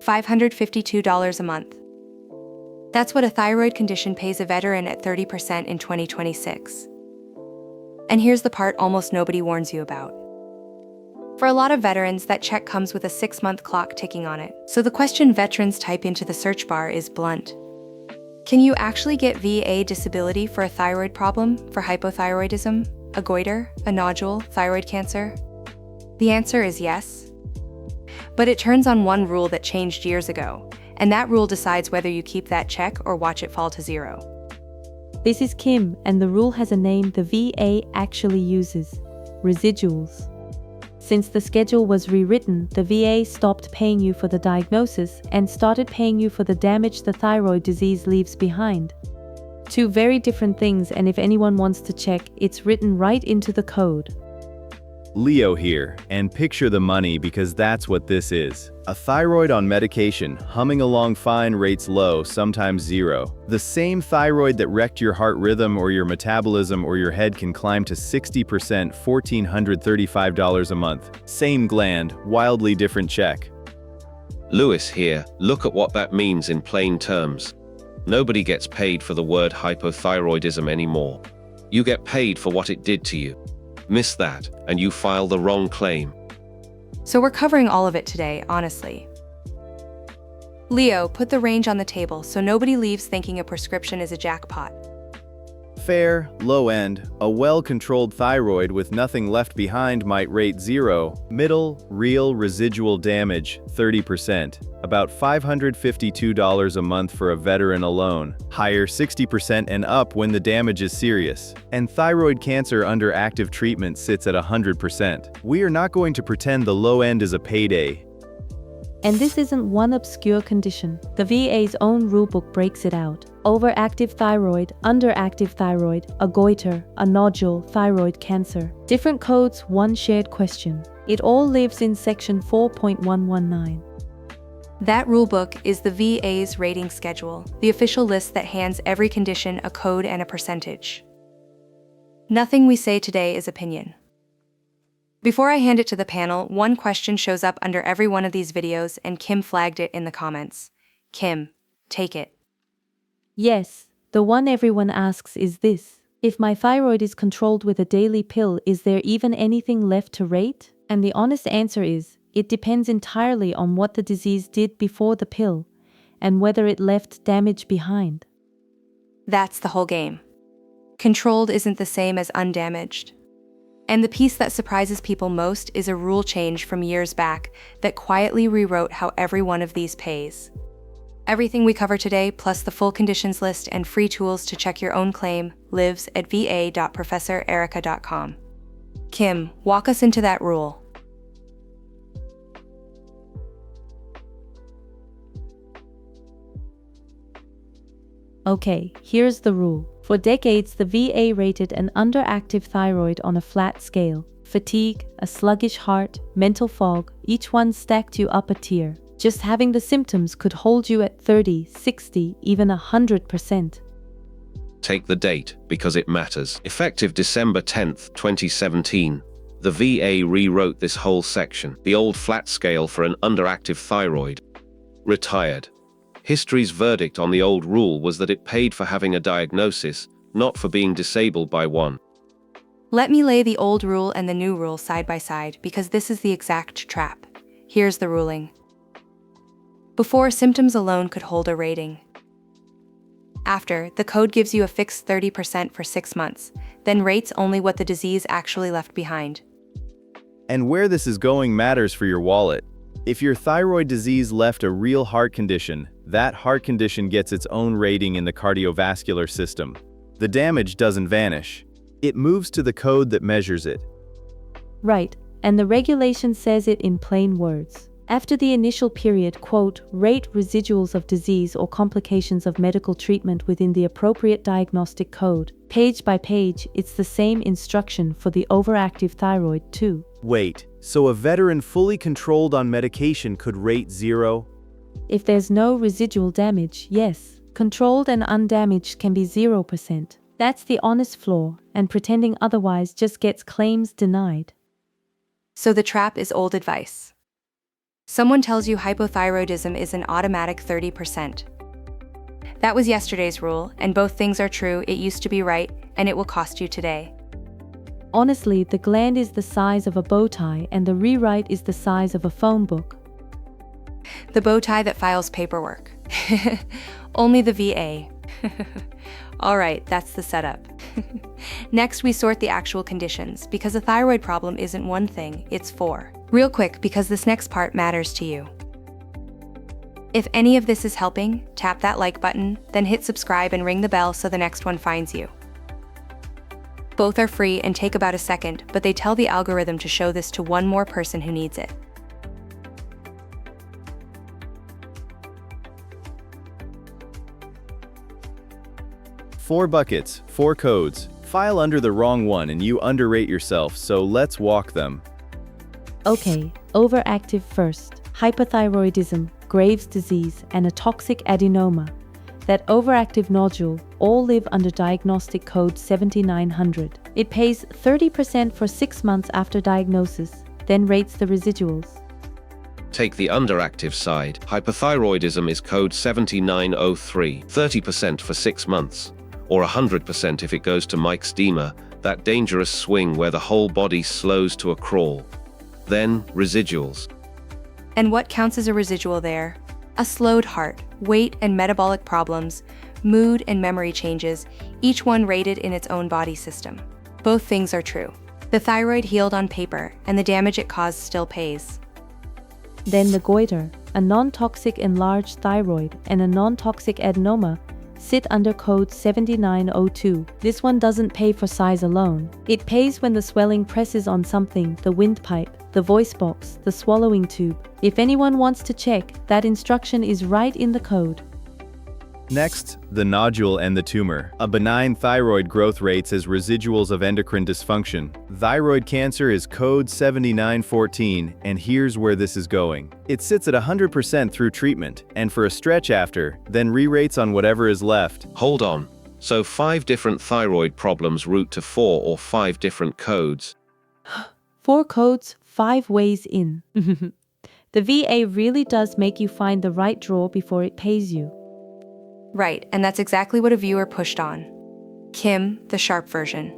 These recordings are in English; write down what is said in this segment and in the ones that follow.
$552 a month. That's what a thyroid condition pays a veteran at 30% in 2026. And here's the part almost nobody warns you about. For a lot of veterans, that check comes with a 6-month clock ticking on it. So the question veterans type into the search bar is blunt. Can you actually get VA disability for a thyroid problem, for hypothyroidism, a goiter, a nodule, thyroid cancer? The answer is yes. But it turns on one rule that changed years ago, and that rule decides whether you keep that check or watch it fall to zero. This is Kim, and the rule has a name the VA actually uses: residuals. Since the schedule was rewritten, the VA stopped paying you for the diagnosis and started paying you for the damage the thyroid disease leaves behind. Two very different things, and if anyone wants to check, it's written right into the code. Leo here, and picture the money because that's what this is. A thyroid on medication, humming along fine, rates low, sometimes zero. The same thyroid that wrecked your heart rhythm or your metabolism or your head can climb to 60%, $1,435 a month. Same gland, wildly different check. Lewis here, look at what that means in plain terms. Nobody gets paid for the word hypothyroidism anymore. You get paid for what it did to you. Miss that, and you file the wrong claim. So we're covering all of it today, honestly. Leo, put the range on the table so nobody leaves thinking a prescription is a jackpot. Fair, low end, a well-controlled thyroid with nothing left behind might rate 0. Middle, real residual damage, 30%. About $552 a month for a veteran alone. Higher, 60% and up when the damage is serious. And thyroid cancer under active treatment sits at 100%. We are not going to pretend the low end is a payday. And this isn't one obscure condition. The VA's own rulebook breaks it out. Overactive thyroid, underactive thyroid, a goiter, a nodule, thyroid cancer. Different codes, one shared question. It all lives in section 4.119. That rulebook is the VA's rating schedule, the official list that hands every condition a code and a percentage. Nothing we say today is opinion. Before I hand it to the panel, one question shows up under every one of these videos, and Kim flagged it in the comments. Kim, take it. Yes, the one everyone asks is this: if my thyroid is controlled with a daily pill, is there even anything left to rate? And the honest answer is, it depends entirely on what the disease did before the pill, and whether it left damage behind. That's the whole game. Controlled isn't the same as undamaged. And the piece that surprises people most is a rule change from years back that quietly rewrote how every one of these pays. Everything we cover today, plus the full conditions list and free tools to check your own claim, lives at va.professorerica.com. Kim, walk us into that rule. Okay, here's the rule. For decades, the VA rated an underactive thyroid on a flat scale. Fatigue, a sluggish heart, mental fog, each one stacked you up a tier. Just having the symptoms could hold you at 30, 60, even 100%. Take the date, because it matters. Effective December 10th, 2017, the VA rewrote this whole section. The old flat scale for an underactive thyroid retired. History's verdict on the old rule was that it paid for having a diagnosis, not for being disabled by one. Let me lay the old rule and the new rule side by side, because this is the exact trap. Here's the ruling. Before, symptoms alone could hold a rating. After, the code gives you a fixed 30% for 6 months, then rates only what the disease actually left behind. And where this is going matters for your wallet. If your thyroid disease left a real heart condition, that heart condition gets its own rating in the cardiovascular system. The damage doesn't vanish. It moves to the code that measures it. Right, and the regulation says it in plain words. After the initial period, quote, rate residuals of disease or complications of medical treatment within the appropriate diagnostic code. Page by page, it's the same instruction for the overactive thyroid too. Wait, so a veteran fully controlled on medication could rate 0? If there's no residual damage, yes, controlled and undamaged can be 0%. That's the honest flaw, and pretending otherwise just gets claims denied. So the trap is old advice. Someone tells you hypothyroidism is an automatic 30%. That was yesterday's rule, and both things are true. It used to be right, and it will cost you today. Honestly, the gland is the size of a bow tie and the rewrite is the size of a phone book. The bow tie that files paperwork. Only the VA. Alright, that's the setup. Next, we sort the actual conditions, because a thyroid problem isn't one thing, it's four. Real quick, because this next part matters to you. If any of this is helping, tap that like button, then hit subscribe and ring the bell so the next one finds you. Both are free and take about a second, but they tell the algorithm to show this to one more person who needs it. Four buckets, four codes. File under the wrong one and you underrate yourself, so let's walk them. Okay, overactive first. Hyperthyroidism, Graves' disease, and a toxic adenoma. That overactive nodule all live under diagnostic code 7900. It pays 30% for 6 months after diagnosis, then rates the residuals. Take the underactive side. Hypothyroidism is code 7903, 30% for 6 months, or 100% if it goes to myxedema, that dangerous swing where the whole body slows to a crawl. Then, residuals. And what counts as a residual there? A slowed heart, weight and metabolic problems, mood and memory changes, each one rated in its own body system. Both things are true. The thyroid healed on paper, and the damage it caused still pays. Then the goiter, a non-toxic enlarged thyroid, and a non-toxic adenoma sit under code 7902. This one doesn't pay for size alone. It pays when the swelling presses on something, the windpipe, the voice box, the swallowing tube. If anyone wants to check, that instruction is right in the code. Next, the nodule and the tumor. A benign thyroid growth rates as residuals of endocrine dysfunction. Thyroid cancer is code 7914, and here's where this is going. It sits at 100% through treatment, and for a stretch after, then re-rates on whatever is left. Hold on. So 5 different thyroid problems route to 4 or 5 different codes. 4 codes, 5 ways in. The VA really does make you find the right drawer before it pays you. Right, and that's exactly what a viewer pushed on. Kim, the sharp version.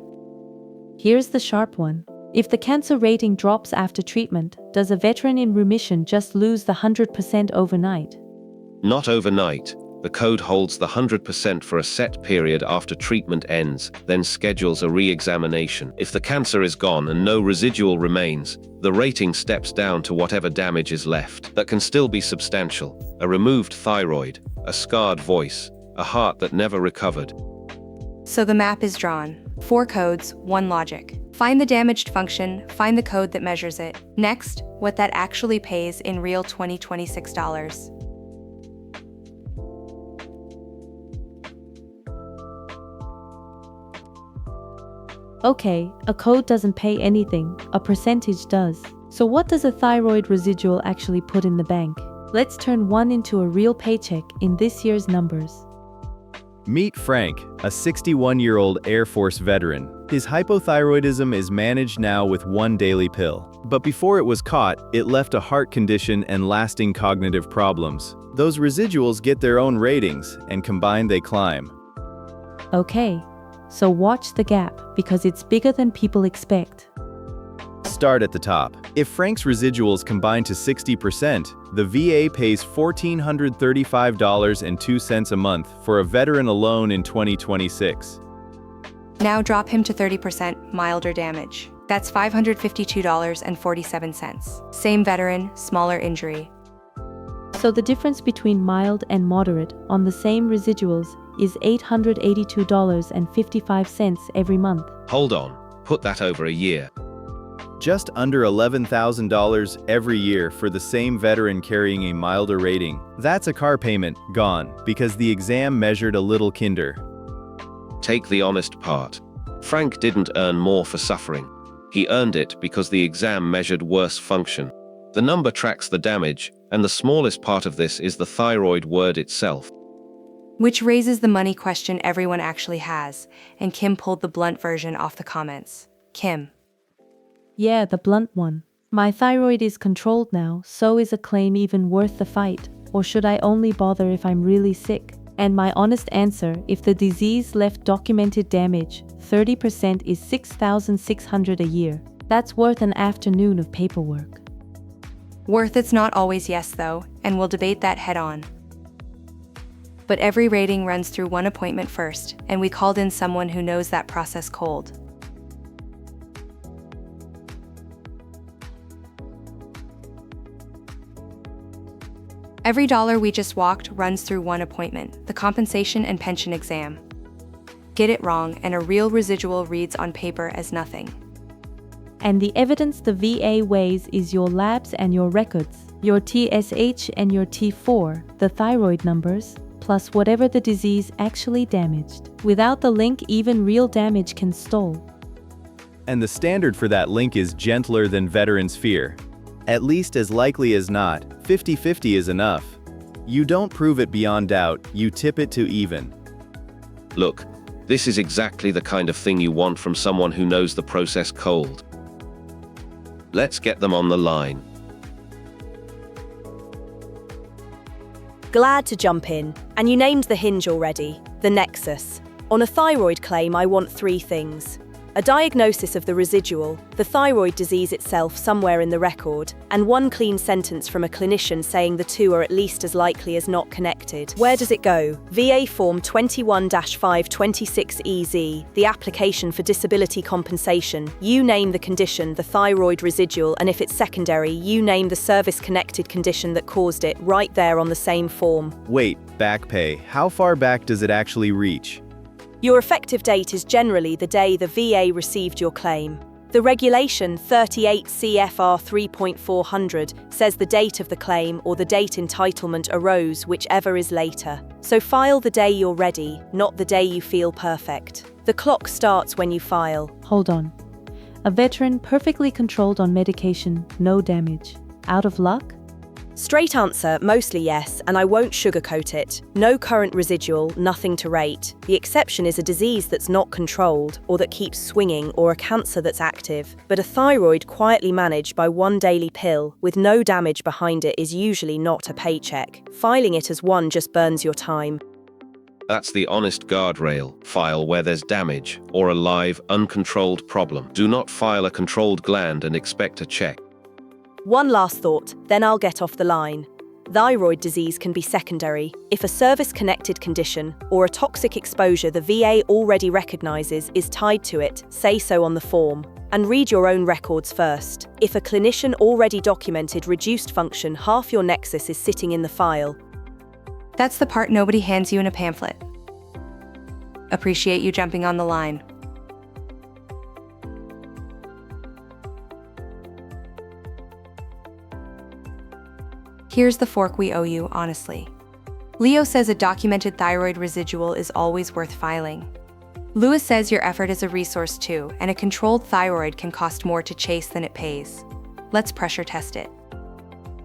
Here's the sharp one. If the cancer rating drops after treatment, does a veteran in remission just lose the 100% overnight? Not overnight. The code holds the 100% for a set period after treatment ends, then schedules a re-examination. If the cancer is gone and no residual remains, the rating steps down to whatever damage is left. That can still be substantial. A removed thyroid, a scarred voice, a heart that never recovered. So the map is drawn. 4 codes, 1 logic. Find the damaged function, find the code that measures it. Next, what that actually pays in real 2026 dollars. Okay, a code doesn't pay anything, a percentage does. So what does a thyroid residual actually put in the bank? Let's turn one into a real paycheck in this year's numbers. Meet Frank, a 61-year-old Air Force veteran. His hypothyroidism is managed now with 1 daily pill. But before it was caught, it left a heart condition and lasting cognitive problems. Those residuals get their own ratings, and combined they climb. Okay, so watch the gap, because it's bigger than people expect. Start at the top. If Frank's residuals combine to 60%, the VA pays $1,435.02 a month for a veteran alone in 2026. Now drop him to 30% milder damage. That's $552.47. Same veteran, smaller injury. So the difference between mild and moderate on the same residuals is $882.55 every month. Hold on. Put that over a year. Just under $11,000 every year for the same veteran carrying a milder rating. That's a car payment gone because the exam measured a little kinder. Take the honest part. Frank didn't earn more for suffering. He earned it because the exam measured worse function. The number tracks the damage, and the smallest part of this is the thyroid word itself. Which raises the money question everyone actually has, and Kim pulled the blunt version off the comments. Kim. Yeah, the blunt one. My thyroid is controlled now, so is a claim even worth the fight? Or should I only bother if I'm really sick? And my honest answer, if the disease left documented damage, 30% is 6,600 a year. That's worth an afternoon of paperwork. Worth it's not always yes though, and we'll debate that head on. But every rating runs through one appointment first, and we called in someone who knows that process cold. Every dollar we just walked runs through one appointment, the compensation and pension exam. Get it wrong, and a real residual reads on paper as nothing. And the evidence the VA weighs is your labs and your records, your TSH and your T4, the thyroid numbers, plus whatever the disease actually damaged. Without the link, even real damage can stall. And the standard for that link is gentler than veterans fear. At least as likely as not, 50-50 is enough. You don't prove it beyond doubt, you tip it to even. Look, this is exactly the kind of thing you want from someone who knows the process cold. Let's get them on the line. Glad to jump in. And you named the hinge already, the nexus. On a thyroid claim, I want 3 things. A diagnosis of the residual, the thyroid disease itself somewhere in the record, and one clean sentence from a clinician saying the two are at least as likely as not connected. Where does it go? VA Form 21-526EZ, the application for disability compensation. You name the condition, the thyroid residual, and if it's secondary, you name the service-connected condition that caused it, right there on the same form. Wait, back pay, how far back does it actually reach? Your effective date is generally the day the VA received your claim. The regulation 38 CFR 3.400 says the date of the claim or the date entitlement arose, whichever is later. So file the day you're ready, not the day you feel perfect. The clock starts when you file. Hold on. A veteran perfectly controlled on medication, no damage. Out of luck? Straight answer, mostly yes, and I won't sugarcoat it. No current residual, nothing to rate. The exception is a disease that's not controlled, or that keeps swinging, or a cancer that's active. But a thyroid quietly managed by one daily pill, with no damage behind it, is usually not a paycheck. Filing it as one just burns your time. That's the honest guardrail. File where there's damage, or a live, uncontrolled problem. Do not file a controlled gland and expect a check. One last thought, then I'll get off the line. Thyroid disease can be secondary if a service-connected condition or a toxic exposure the VA already recognizes is tied to it. Say so on the form. And read your own records first. If a clinician already documented reduced function, half your nexus is sitting in the file. That's the part nobody hands you in a pamphlet. Appreciate you jumping on the line. Here's the fork we owe you, honestly. Leo says a documented thyroid residual is always worth filing. Lewis says your effort is a resource too, and a controlled thyroid can cost more to chase than it pays. Let's pressure test it.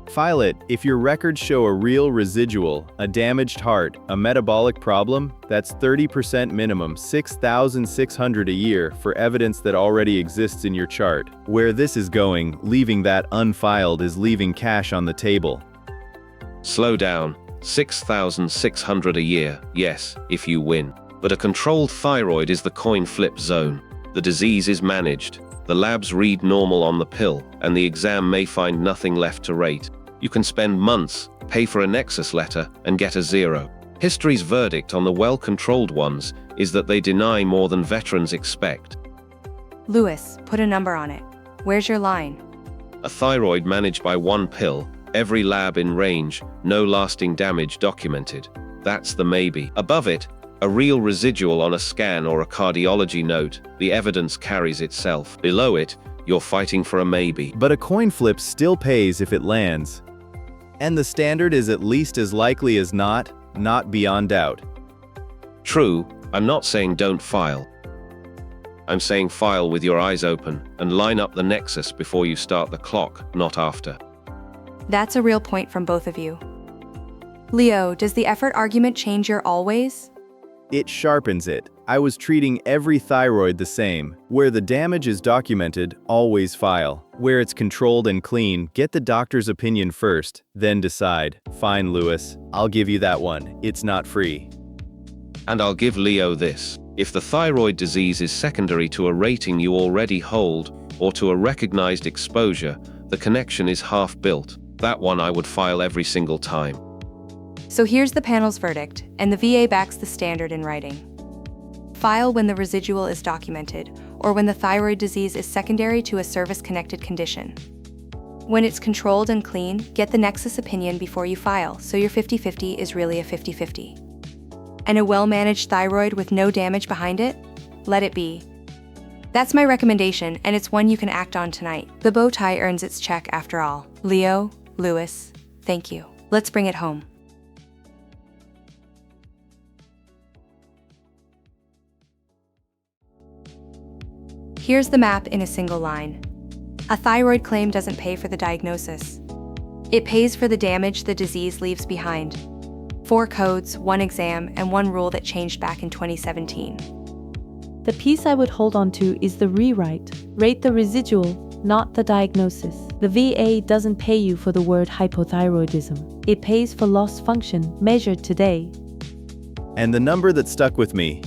File it if your records show a real residual, a damaged heart, a metabolic problem. That's 30% minimum, 6,600 a year for evidence that already exists in your chart. Where this is going, leaving that unfiled is leaving cash on the table. Slow down. 6,600 a year, yes, if you win. But a controlled thyroid is the coin flip zone. The disease is managed. The labs read normal on the pill, and the exam may find nothing left to rate. You can spend months, pay for a nexus letter, and get a 0. History's verdict on the well-controlled ones is that they deny more than veterans expect. Lewis, put a number on it. Where's your line? A thyroid managed by one pill, every lab in range, no lasting damage documented. That's the maybe. Above it, a real residual on a scan or a cardiology note, the evidence carries itself. Below it, you're fighting for a maybe. But a coin flip still pays if it lands. And the standard is at least as likely as not beyond doubt. True, I'm not saying don't file. I'm saying file with your eyes open and line up the nexus before you start the clock, not after. That's a real point from both of you. Leo, does the effort argument change your always? It sharpens it. I was treating every thyroid the same. Where the damage is documented, always file. Where it's controlled and clean, get the doctor's opinion first, then decide. Fine, Lewis, I'll give you that one. It's not free. And I'll give Leo this. If the thyroid disease is secondary to a rating you already hold, or to a recognized exposure, the connection is half built. That one I would file every single time. So here's the panel's verdict, and the VA backs the standard in writing. File when the residual is documented, or when the thyroid disease is secondary to a service-connected condition. When it's controlled and clean, get the nexus opinion before you file, so your 50-50 is really a 50-50. And a well-managed thyroid with no damage behind it? Let it be. That's my recommendation, and it's one you can act on tonight. The bow tie earns its check after all. Leo, Lewis, thank you. Let's bring it home. Here's the map in a single line. A thyroid claim doesn't pay for the diagnosis. It pays for the damage the disease leaves behind. 4 codes, 1 exam, and 1 rule that changed back in 2017. The piece I would hold on to is the rewrite. Rate the residual, not the diagnosis. The VA doesn't pay you for the word hypothyroidism. It pays for lost function measured today. And the number that stuck with me.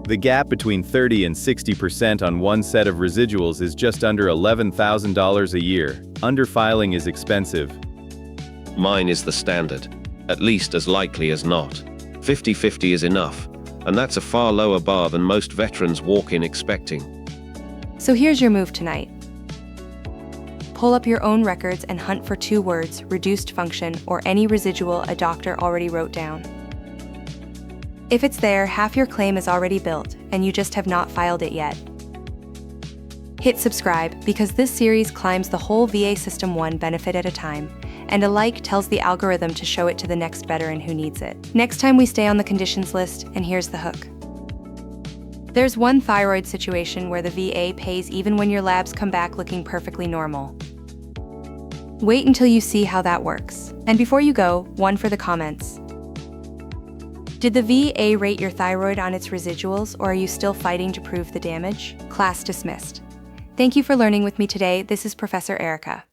The gap between 30 and 60% on one set of residuals is just under $11,000 a year. Underfiling is expensive. Mine is the standard. At least as likely as not. 50-50 is enough, and that's a far lower bar than most veterans walk in expecting. So here's your move tonight. Pull up your own records and hunt for 2 words, reduced function, or any residual a doctor already wrote down. If it's there, half your claim is already built, and you just have not filed it yet. Hit subscribe, because this series climbs the whole VA system one benefit at a time, and a like tells the algorithm to show it to the next veteran who needs it. Next time we stay on the conditions list, and here's the hook. There's one thyroid situation where the VA pays even when your labs come back looking perfectly normal. Wait until you see how that works. And before you go, one for the comments. Did the VA rate your thyroid on its residuals, or are you still fighting to prove the damage? Class dismissed. Thank you for learning with me today. This is Professor Erica.